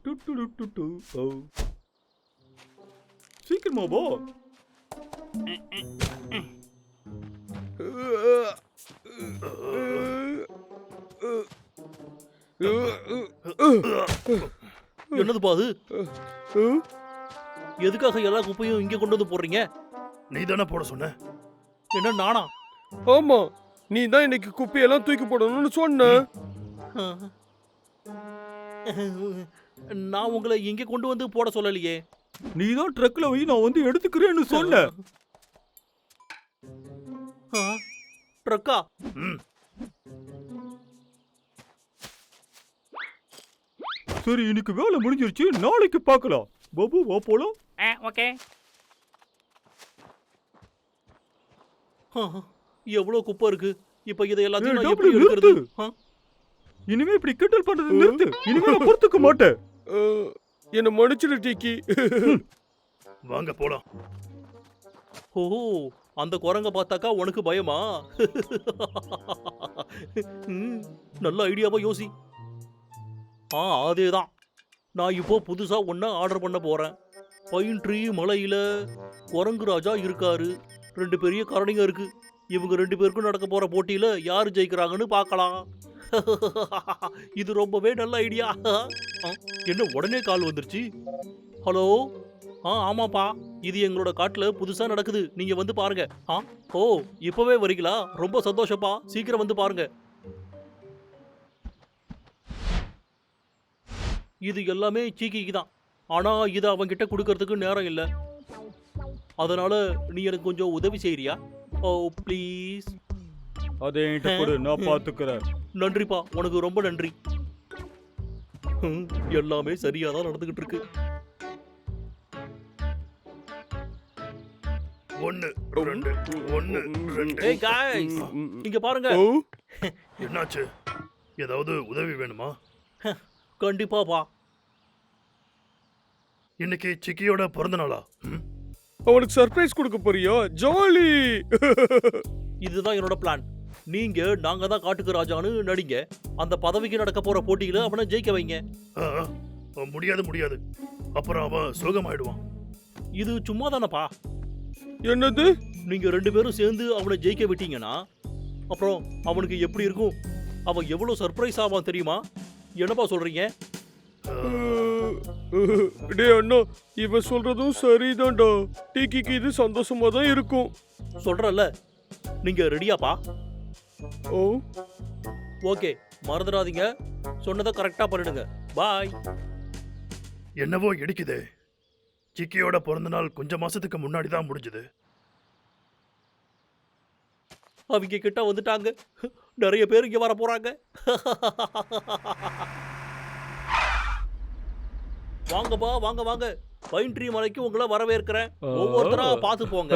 To, டு, டு, டு, டு. ஓ. சீக்கிரமா போ. என்னதுப்பா அது? எதுக்காக எல்லா குப்பையும் இங்க கொண்டு வந்து போடுறீங்க? நீ தானே போட சொன்ன. என்ன நானா? ஆமா, நீ தான் இன்னைக்கு குப்பையெல்லாம் தூக்கி போடணும்னு சொன்ன. நான் உங்களை இங்க கொண்டு வந்து போட சொல்லலையே. நீ தான் ட்ரக்ல வை, நான் வந்து எடுத்துக்கிறேன்னு சொன்ன. ட்ரக்கா? சரி, இன்னைக்கு வேலை முடிஞ்சிருச்சு, நாளைக்கு பார்க்கலாம். பாபு வா போலாம். ஓகே. எவ்வளவு குப்பை இருக்கு. இப்ப இதை எல்லாத்தையும் நான் எப்படி எடுக்கிறது? இனிமே இப்படி கிண்டல் பண்றது நிறுத்து. இனிமே நான் பொறுத்துக்க மாட்டேன். என்ன மன்னிச்சிடு டிக்கி. வாங்க போலாம். ஓ, அந்த குரங்க பார்த்தாக்கா உனக்கு பயமா? நல்ல ஐடியாவா யோசி. அதேதான். நான் இப்போ புதுசா ஒன்ன ஆர்டர் பண்ண போறேன். பைன் ட்ரீ மலையில குரங்கு ராஜா இருக்காரு. 2 பெரிய கரடிங்க இருக்கு. இவங்க 2 பேருக்கும் நடக்க போற போட்டியில யாரு ஜெயிக்கிறாங்கன்னு பார்க்கலாம். இது ரொம்பவே நல்ல ஐடியா. என்ன உடனே கால் வந்துருச்சு? ஹலோ. ஆமாப்பா, இது எங்களோட காட்டுல புதுசா நடக்குது, நீங்க வந்து பாருங்க. ஓ, இப்பவே வரீங்களா? ரொம்ப சந்தோஷப்பா, சீக்கிரம் வந்து பாருங்க. இது எல்லாமே சீக்கிக்கு தான். ஆனா இதை அவன்கிட்ட கொடுக்கறதுக்கு நேரம் இல்லை. அதனால நீ எனக்கு கொஞ்சம் உதவி செய்யறியா? ஓ ப்ளீஸ். அதை என்கிட்ட கொடு, நான் பாத்துக்கிறேன். நன்றிப்பா, உனக்கு ரொம்ப நன்றி. எல்லாமே சரியா தான் நடந்துகிட்டு இருக்கு. 1 2 1 2. ஏய் गाइस, இங்க பாருங்க. என்னாச்சு? ஏதாவது உதவி வேணுமா? கண்டிப்பாப்பா. இன்னைக்கு சிக்கியோட பிறந்த நாளா? அவனுக்கு சர்ப்ரைஸ் கொடுக்க போறியா? ஜாலி. இதுதான் என்னோட பிளான். நீங்க நாங்க தான் காட்டுக்கு ராஜான்னு நடிங்க. அந்த பதவிக்கு நடக்க போற போட்டியில அவனை ஜெயிக்க வைங்க. முடியாது. அப்புறம் அவன் சோகமாயிடுவான். இது சும்மா தானப்பா. என்னது? நீங்க 2 பேரும் சேர்ந்து அவனை ஜெயிக்க விட்டீங்கன்னா அப்புறம் அவனுக்கு எப்படி இருக்கும்? அவன் எவ்வளவு சர்ப்ரைஸ் ஆவான் தெரியுமா? என்னப்பா சொல்றீங்க? டே அண்ணா, இவன் சொல்றதும் சரிதான்டா. டிக்கிக்கு இது சந்தோஷமா தான் இருக்கும். சொல்றல. நீங்க ரெடியாப்பா? ஓ ஓகே, மறந்துடாதீங்க. சொன்னதை கரெக்டா பண்ணிடுங்க. பாய். என்னவோ இடிக்குதே. சிக்கியோட பிறந்த நாள் கொஞ்சம் மாசத்துக்கு முன்னாடி தான் முடிஞ்சது. அவங்க கிட்ட வந்துட்டாங்க. நிறைய பேர் இங்க வர போறாங்க. வாங்கப்பா, வாங்க. பைன் ட்ரீ மலைக்கு உங்களை வரவேற்கிறேன். ஒவ்வொருத்தரா பார்த்து போங்க.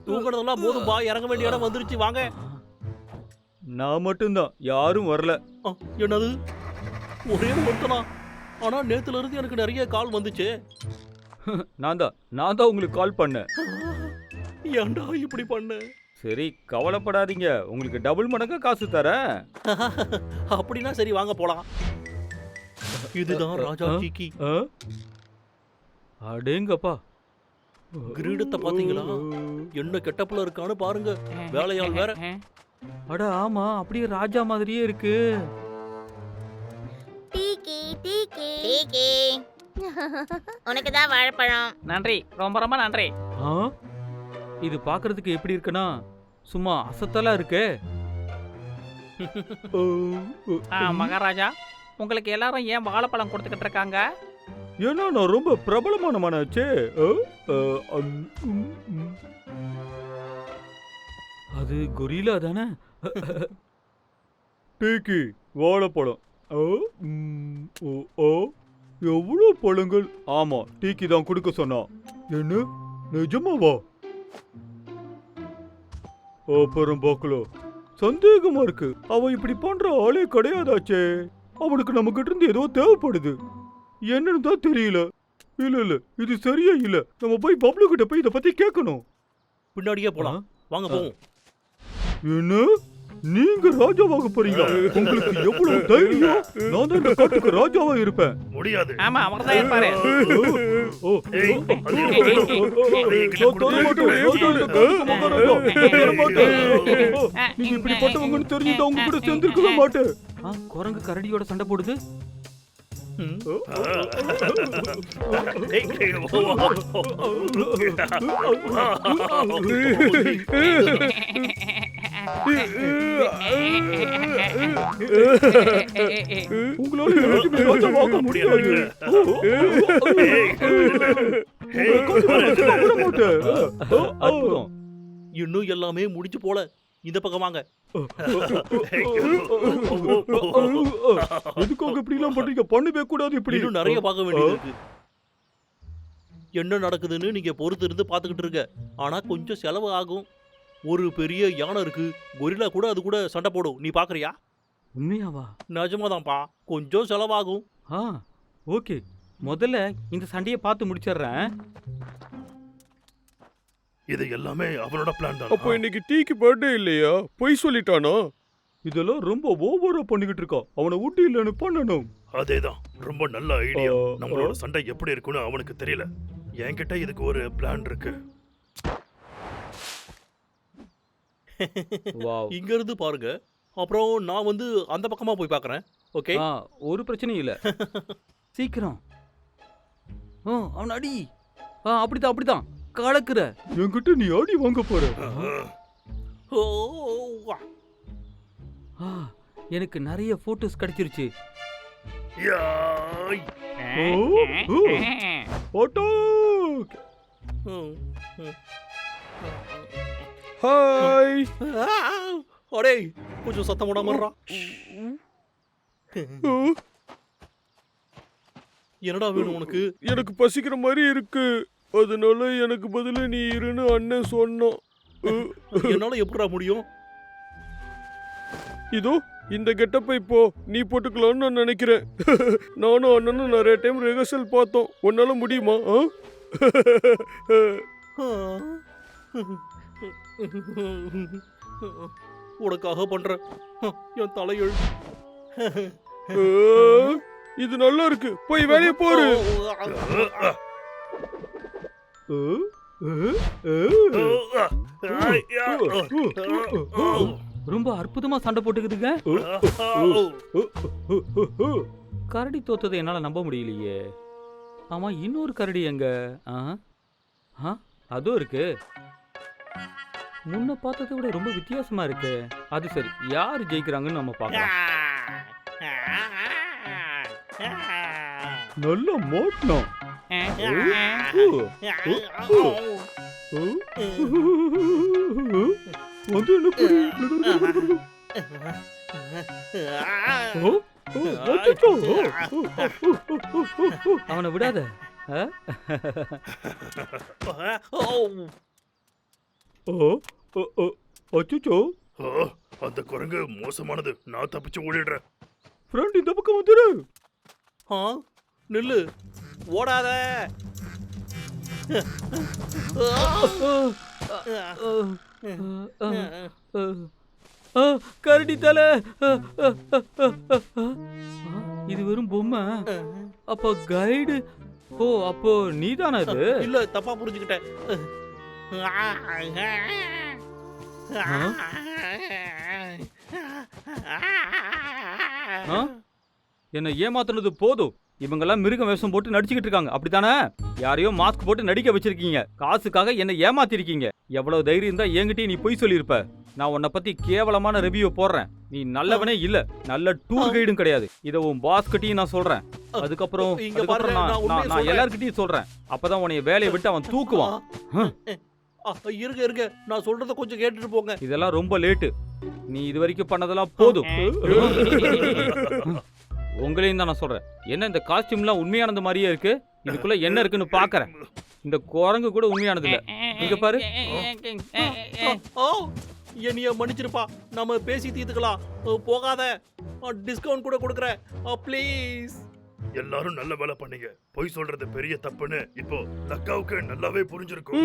தூங்குறதெல்லாம் போதும்பா, இறங்க வேண்டிய இடம் வந்துருச்சு. வாங்க. நான் மட்டும்தான், யாரும் வரல. என்னது? ஒரே ஒருத்தனா? ஆனா நேத்துல இருந்து எனக்கு நிறைய கால் வந்துச்சு. நான் தான் உங்களுக்கு கால் பண்ணேன். ஏன்டா இப்படி பண்ண? சரி, கவலைப்படாதீங்க, உங்களுக்கு டபுள் மடங்கா காசு தரேன். அப்படின்னா சரி, வாங்க போலாம். இதுதான் ராஜா சிக்கி. அடேங்கப்பா, கிரீடத்தை பாத்தீங்களா? என்ன கெட்டப்புல இருக்கான்னு பாருங்க. வேலையாள் வேற. அட ஆமா, அப்படியே ராஜா மாதிரியே இருக்கு. டீக்கி உனக்கு தான் வாழைப்பழம். நன்றி, ரொம்ப நன்றி. இது பாக்குறதுக்கு எப்படி இருக்குன்னா சும்மா அசத்தலா இருக்கே. மகாராஜா, உங்களுக்கு எல்லாரும் ஏன் வாழைப்பழம் கொடுத்துக்கிட்டு இருக்காங்க? ஏன்னா நான் ரொம்ப பிரபலமான மனாச்சே. அது கொரில்லா தானே. டீக்கி, வாழைப்பழம். எவ்வளவு பழங்கள்? ஆமா, டீக்கி தான் கொடுக்க சொன்னா. என்ன, நிஜமாவா? அப்புறம் பார்க்கலாம். சந்தேகமா இருக்கு. அவன் இப்படி பண்ற ஆளே கிடையாதாச்சே. அவனுக்கு நம்ம கிட்ட இருந்து ஏதோ தேவைப்படுது. என்னன்னு தான் தெரியல. இல்ல இது சரியா இல்ல. நம்ம போய் பப்ளு கிட்ட போய் இத பத்தி கேட்கணும். பின்னாடியே போலாம். வாங்க போவோம். என்ன? நீங்க ராஜாவாக போறீங்க. உங்களுக்கு எவ்வளவு தைரியம்? நான் தான் இந்த காட்டுக்கு ராஜாவா இருப்பேன். முடியாது. ஆமா அவர் தான் இருப்பாரு. ஓ, ஏய், அது ஓ, எனக்கு ஓ, ஓ, அதை ஓ, என்கிட்ட நான் தர மாட்டேன். நான் தான் இந்த காட்டுக்கு மகாராஜா. நான் தர மாட்டேன். ஓ, நீங்க இப்படிப்பட்டவங்கன்னு தெரிஞ்சுட்டா உங்க கூட சேர்ந்திருக்கவே மாட்டேன். குரங்கு கரடியோட சண்டை போடுது. உங்களால என்னைக்குமே ராஜாவாக முடியாது. உங்களை காட்டுக்கு நான் விட மாட்டேன். அற்புதம். இன்னும் எல்லாமே முடிஞ்சு போல. இந்த பக்கம் வாங்க. எதுக்காக இப்படி எல்லாம் பண்றீங்க? பண்ணவே கூடாது இப்படி. இன்னும் நிறைய பார்க்க வேண்டியது இருக்கு. என்ன நடக்குதுன்னு நீங்க பொறுத்து இருந்து பாத்துக்கிட்டு இருக்க. ஆனா கொஞ்சம் செலவு ஆகும். ஒரு பெரிய யானை இருக்கு, கொரில்லா கூட அது கூட சண்டை போடும். நீ பாக்குறியா? உண்மையாவா? நிஜமாதான்ப்பா, கொஞ்சம் செலவாகும். ஓகே, முதல்ல இந்த சண்டையை பார்த்து முடிச்சிடுறேன். இது எல்லாமே அவனோட பிளான் அப்போ தான். இன்னைக்கு டீக்கு பர்த்டே இல்லையா? பொய் சொல்லிட்டானா? இதெல்லாம் ரொம்ப ஓவரா பண்ணிக்கிட்டு இருக்கான். அவனை ஊட்டி இல்லைன்னு பண்ணணும். அதேதான், ரொம்ப நல்ல ஐடியா. நம்மளோட சண்டை எப்படி இருக்குன்னு அவனுக்கு தெரியல. என்கிட்ட இதுக்கு ஒரு பிளான் இருக்கு. வாவ். இங்க இருந்து பாருங்க. அப்புறம் நான் வந்து அந்த பக்கமா போய் பாக்குறேன். ஓகே? ஒரு பிரச்சனையும் இல்ல. சீக்கிரம். அவன் அடி. அப்படிதான் அப்படிதான் கலக்குற. என்கிட்ட நீ ஆடி வாங்க போற. ஓ, வா. எனக்கு நிறைய போட்டோஸ் கிடைச்சிருச்சு. யாய். அட்டாக்! ம், ம். ஹாய். அடே, கொஞ்சம் சத்தம் போடாம இருடா. என்னடா வேணும் உனக்கு? எனக்கு பசிக்கிற மாதிரி இருக்கு. அதனால எனக்கு பதிலா நீ இருன்னு அண்ணன் சொன்னான். என்னால எப்படிடா முடியும்? இதோ இந்த கெட்டப்பை இப்போ நீ போட்டுக்கலாம்னு நான் நினைக்கிறேன். நானும் அண்ணனும் நிறைய டைம் ரிஹர்சல் பார்த்தோம். உன்னால முடியுமா? உனக்காக பண்ற என் தலையெழு. இது நல்லா இருக்கு. போய் வேலையை போரு. ரொம்ப அற்புதமா சண்டை போட்டுக்குதுங்க. கரடி தோத்ததை என்னால நம்ப முடியலையே. ஆமா, இன்னொரு கரடி எங்க? அதுவும் இருக்கு. முன்ன பார்த்ததை விட ரொம்ப வித்தியாசமா இருக்கு. அது சரி, யாரு ஜெயிக்கிறாங்கன்னு நம்ம பார்க்கலாம். நல்ல மாட்டணும். வந்து என்ன புடி? அவனை விடாத. அச்சோ, அந்த குரங்கு மோசமானது. நான் தப்பிச்சு ஓடிடுறேன். ஃப்ரெண்ட் இந்த பக்கம் வந்துரு. நில்லு, ஓடாத. கரடி தலை. இது வெறும் பொம்மை. அப்போ கைடு. அப்போ நீதானா இது? இல்ல, தப்பா புரிஞ்சுக்கிட்டேன். என்ன ஏமாத்துனது போதும். இவங்கெல்லாம் மிருக வேஷம் போட்டு நடிச்சுக்கிட்டு இருக்காங்க, அப்படித்தானே? யாரையோ மாஸ்க் போட்டு நடிக்க வச்சிருக்கீங்க. காசுக்காக என்ன ஏமாத்திருக்கீங்க. எவ்வளவு தைரியம் தான் என்கிட்டயும் நீ பொய் சொல்லியிருப்ப. நான் உன்னை பத்தி கேவலமான ரிவ்யூ போடுறேன். நீ நல்லவனே இல்ல, நல்ல டூர் கைடும் கிடையாது. இத உன் பாஸ் கிட்டயும் நான் சொல்றேன். அதுக்கப்புறம் நான் எல்லார்கிட்டயும் சொல்றேன். அப்பதான் உன்னைய வேலையை விட்டு அவன் தூக்குவான். இருங்க, நான் சொல்றத கொஞ்சம் கேட்டுட்டு போங்க. இதெல்லாம் ரொம்ப லேட்டு. நீ இது வரைக்கும் பண்ணதெல்லாம் போதும். உங்களையும் தான் நான் சொல்றேன். என்ன இந்த காஸ்டியூம்லாம் உண்மையானது மாதிரியே இருக்கு? இதுக்குள்ள என்ன இருக்குன்னு பாக்குறேன். இந்த குரங்கு கூட உண்மையானது இல்ல. இங்க பாரு. என்னைய மன்னிச்சிருப்பா, நம்ம பேசி தீர்த்துக்கலாம். போகாத, டிஸ்கவுண்ட் கூட கொடுக்குறேன் ப்ளீஸ். எல்லாரும் நல்ல வேலை பண்ணீங்க. பொய் சொல்றது பெரிய தப்புன்னு இப்போ லக்காவுக்கு நல்லாவே புரிஞ்சிருக்கும்.